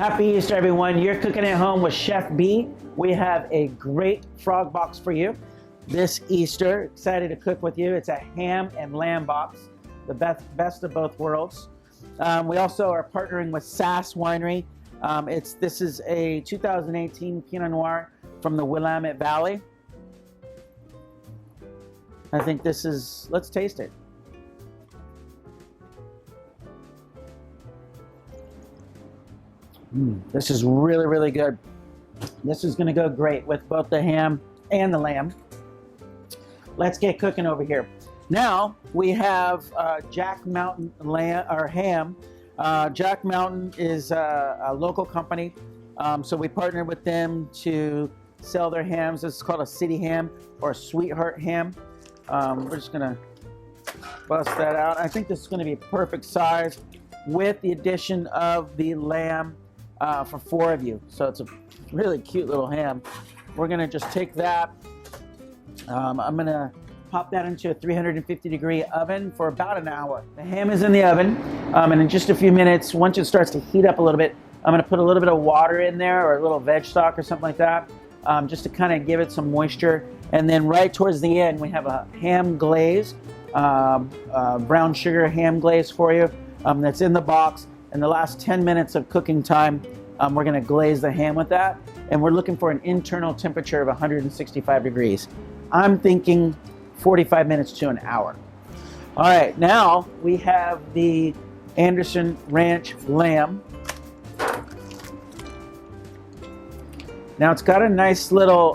Happy Easter, everyone. You're cooking at home with Chef B. We have a great frog box for you this Easter. Excited to cook with you. It's a ham and lamb box, the best of both worlds. We also are partnering with Sass Winery. This is a 2018 Pinot Noir from the Willamette Valley. I think this is, let's taste it. This is really, really good. This is going to go great with both the ham and the lamb. Let's get cooking over here. Now we have Jack Mountain ham. Jack Mountain is a local company, so we partnered with them to sell their hams. This is called a city ham or a sweetheart ham. We're just going to bust that out. I think this is going to be a perfect size with the addition of the lamb for 4 of you. So it's a really cute little ham. We're going to just take that. I'm going to pop that into a 350-degree oven for about an hour. The ham is in the oven, and in just a few minutes, once it starts to heat up a little bit, I'm going to put a little bit of water in there or a little veg stock or something like that, just to kind of give it some moisture. And then right towards the end, we have a ham glaze, brown sugar ham glaze for you that's in the box. In the last 10 minutes of cooking time, we're going to glaze the ham with that, and we're looking for an internal temperature of 165 degrees. I'm thinking 45 minutes to an hour. All right, now we have the Anderson Ranch lamb. Now it's got a nice little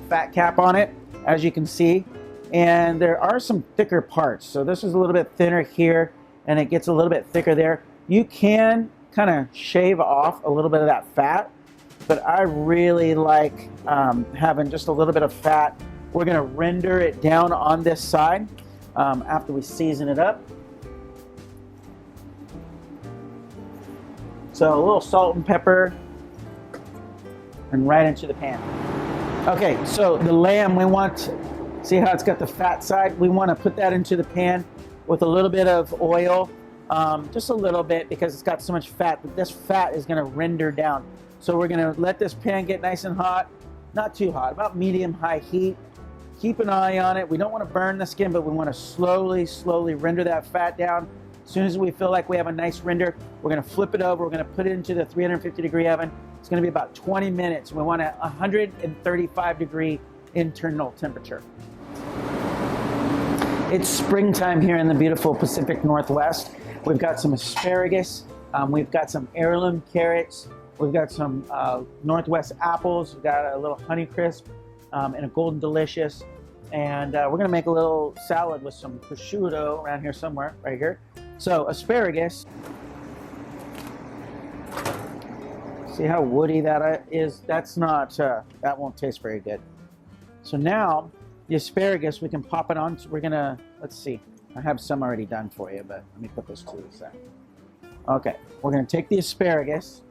fat cap on it, as you can see, and there are some thicker parts. So this is a little bit thinner here, and it gets a little bit thicker there. You can kind of shave off a little bit of that fat, but I really like having just a little bit of fat. We're going to render it down on this side after we season it up. So a little salt and pepper, and right into the pan. Okay, so the lamb, we want, see how it's got the fat side? We want to put that into the pan with a little bit of oil. Just a little bit, because it's got so much fat, but this fat is going to render down. So we're going to let this pan get nice and hot, not too hot, about medium-high heat. Keep an eye on it. We don't want to burn the skin, but we want to slowly render that fat down. As soon as we feel like we have a nice render, we're going to flip it over. We're going to put it into the 350-degree oven. It's going to be about 20 minutes. We want a 135-degree internal temperature. It's springtime here in the beautiful Pacific Northwest. We've got some asparagus, we've got some heirloom carrots, we've got some Northwest apples, we've got a little Honeycrisp and a Golden Delicious, and we're going to make a little salad with some prosciutto around here somewhere, right here. So asparagus, see how woody that is? That's not, that won't taste very good. So now the asparagus, we can pop it on. We're going to, let's see. I have some already done for you, but let me put this to the side. Okay, we're going to take the asparagus.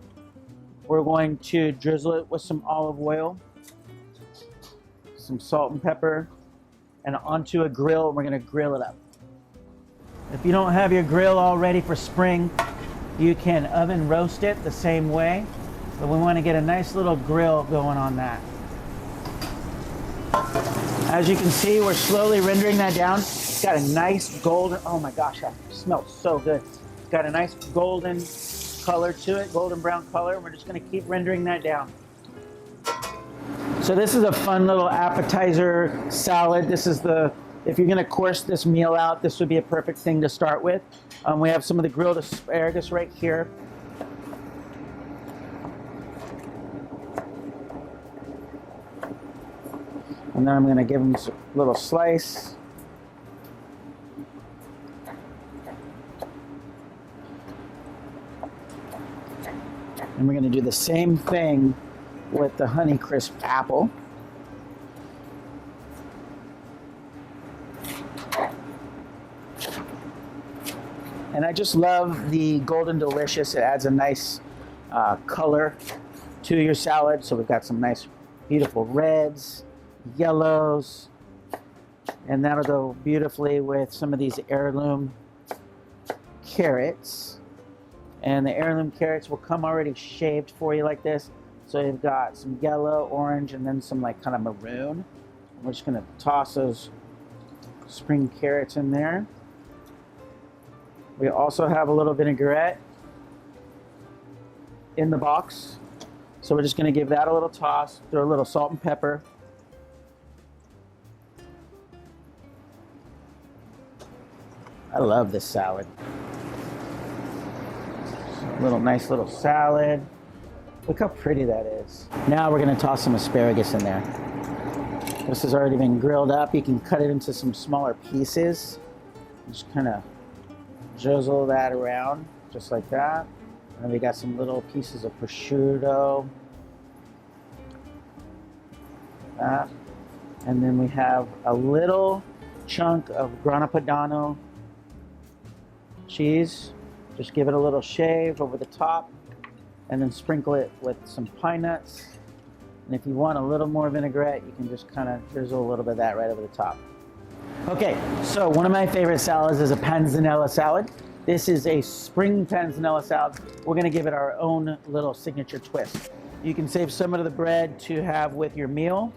We're going to drizzle it with some olive oil, some salt and pepper, and onto a grill. We're going to grill it up. If you don't have your grill all ready for spring, you can oven roast it the same way, but we want to get a nice little grill going on that. As you can see, we're slowly rendering that down. It's got a nice golden, oh my gosh, that smells so good. It's got a nice golden color to it, golden brown color. We're just going to keep rendering that down. So this is a fun little appetizer salad. This is the, if you're going to course this meal out, this would be a perfect thing to start with. We have some of the grilled asparagus right here. And then I'm going to give them a little slice. And we're going to do the same thing with the Honeycrisp apple. And I just love the Golden Delicious. It adds a nice color to your salad. So we've got some nice, beautiful reds, yellows, and that'll go beautifully with some of these heirloom carrots. And the heirloom carrots will come already shaved for you like this. So you've got some yellow, orange, and then some like kind of maroon. We're just gonna toss those spring carrots in there. We also have a little vinaigrette in the box. So we're just gonna give that a little toss, throw a little salt and pepper. I love this salad. Nice little salad. Look how pretty that is. Now we're gonna toss some asparagus in there. This has already been grilled up. You can cut it into some smaller pieces. Just kind of drizzle that around, just like that. And then we got some little pieces of prosciutto. That. And then we have a little chunk of grana padano cheese. Just give it a little shave over the top and then sprinkle it with some pine nuts. And if you want a little more vinaigrette, you can just kind of drizzle a little bit of that right over the top. Okay, so one of my favorite salads is a panzanella salad. This is a spring panzanella salad. We're gonna give it our own little signature twist. You can save some of the bread to have with your meal,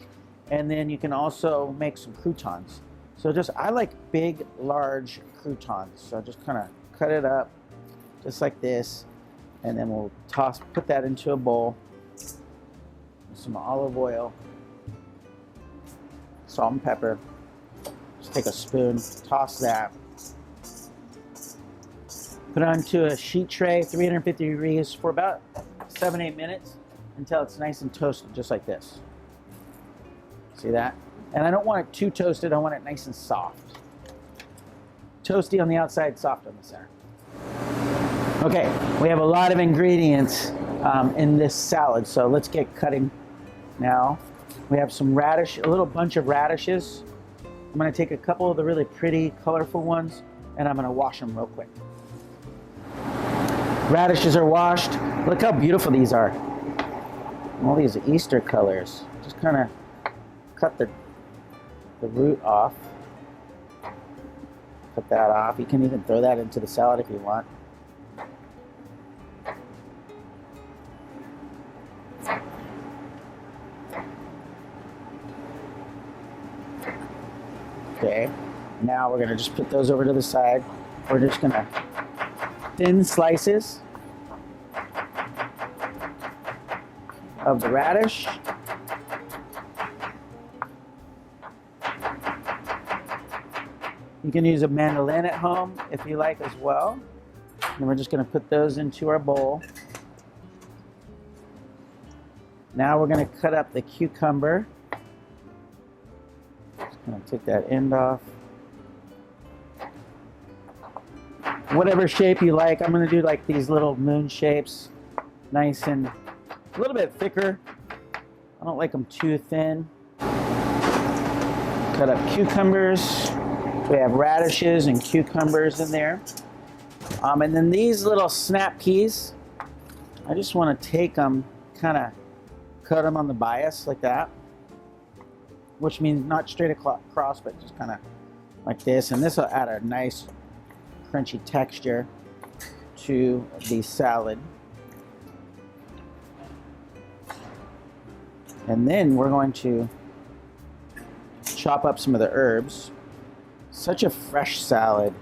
and then you can also make some croutons. So I like big, large croutons. So just kind of cut it up just like this, and then we'll put that into a bowl with some olive oil, salt and pepper. Just take a spoon, toss that. Put it onto a sheet tray, 350 degrees for about 7-8 minutes until it's nice and toasted, just like this. See that? And I don't want it too toasted, I want it nice and soft. Toasty on the outside, soft on the center. Okay, we have a lot of ingredients in this salad, so let's get cutting now. We have some radish, a little bunch of radishes. I'm gonna take a couple of the really pretty, colorful ones, and I'm gonna wash them real quick. Radishes are washed. Look how beautiful these are. All these Easter colors. Just kind of cut the root off. Cut that off. You can even throw that into the salad if you want. Okay, now we're gonna just put those over to the side. We're just gonna thin slices of the radish. You can use a mandolin at home if you like as well. And we're just gonna put those into our bowl. Now we're gonna cut up the cucumber. Gonna take that end off. Whatever shape you like. I'm gonna do like these little moon shapes, nice and a little bit thicker. I don't like them too thin. Cut up cucumbers. We have radishes and cucumbers in there. And then these little snap peas, I just want to take them, kind of cut them on the bias like that. Which means not straight across, but just kind of like this. And this will add a nice crunchy texture to the salad. And then we're going to chop up some of the herbs. Such a fresh salad.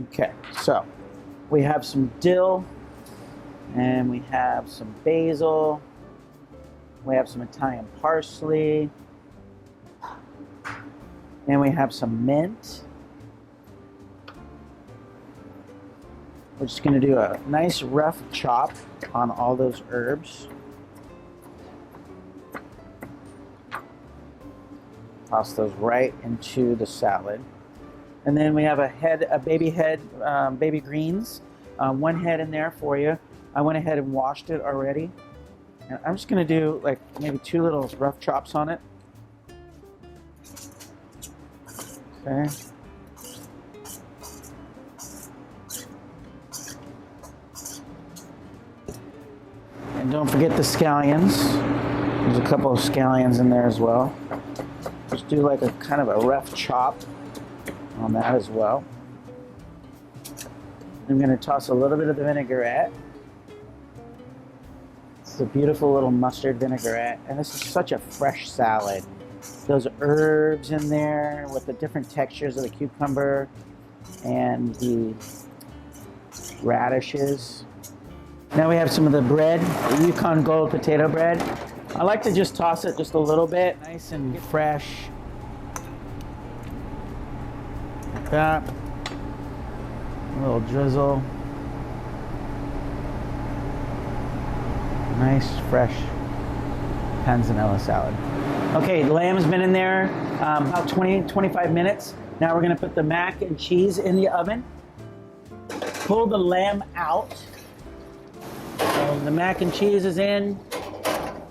Okay, so we have some dill, and we have some basil. We have some Italian parsley, and we have some mint. We're just going to do a nice rough chop on all those herbs. Toss those right into the salad. And then we have a baby greens, one head in there for you. I went ahead and washed it already. And I'm just gonna do like maybe 2 little rough chops on it. Okay. And don't forget the scallions. There's a couple of scallions in there as well. Just do like a kind of a rough chop on that as well. I'm going to toss a little bit of the vinaigrette. It's a beautiful little mustard vinaigrette, and this is such a fresh salad. Those herbs in there with the different textures of the cucumber and the radishes. Now we have some of the bread, the Yukon Gold potato bread. I like to just toss it just a little bit, nice and fresh. Like that. A little drizzle. Nice, fresh panzanella salad. Okay, the lamb's been in there about 20-25 minutes. Now we're gonna put the mac and cheese in the oven. Pull the lamb out. So the mac and cheese is in.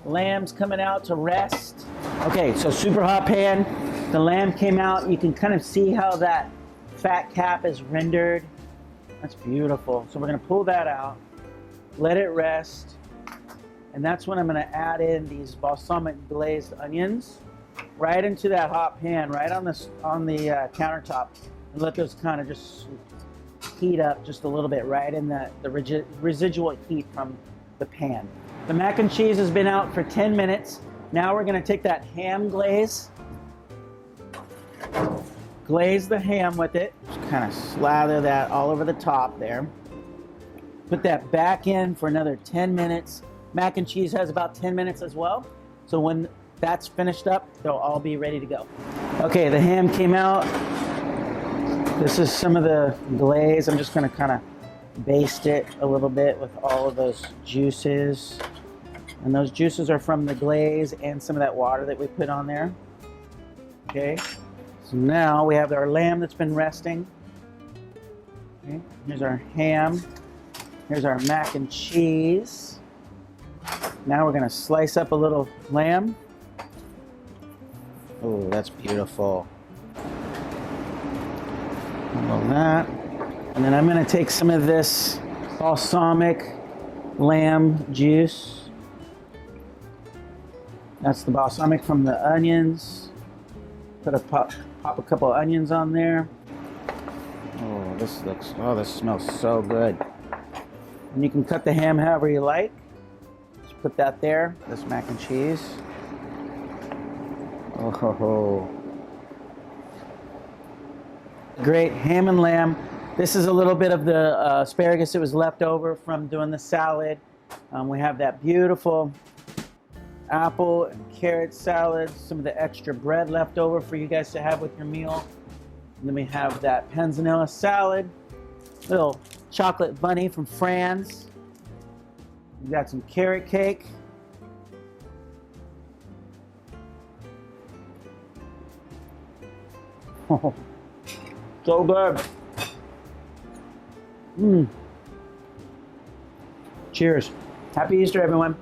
Lamb's coming out to rest. Okay, so super hot pan. The lamb came out. You can kind of see how that fat cap is rendered. That's beautiful. So we're gonna pull that out, let it rest. And that's when I'm gonna add in these balsamic glazed onions right into that hot pan, right on the countertop, and let those kind of just heat up just a little bit, right in the residual heat from the pan. The mac and cheese has been out for 10 minutes. Now we're gonna take that ham glaze, glaze the ham with it, just kind of slather that all over the top there. Put that back in for another 10 minutes. Mac and cheese has about 10 minutes as well. So when that's finished up, they'll all be ready to go. Okay, the ham came out. This is some of the glaze. I'm just gonna kind of baste it a little bit with all of those juices. And those juices are from the glaze and some of that water that we put on there. Okay, so now we have our lamb that's been resting. Okay, here's our ham. Here's our mac and cheese. Now we're gonna slice up a little lamb. Oh, that's beautiful. All that. And then I'm gonna take some of this balsamic lamb juice. That's the balsamic from the onions. Pop a couple of onions on there. Oh, this smells so good. And you can cut the ham however you like. Put that there, this mac and cheese. Oh ho ho. Great, ham and lamb. This is a little bit of the asparagus that was left over from doing the salad. We have that beautiful apple and carrot salad, some of the extra bread left over for you guys to have with your meal. And then we have that panzanella salad, little chocolate bunny from Franz. We got some carrot cake. Oh, so good. Cheers. Happy Easter, everyone.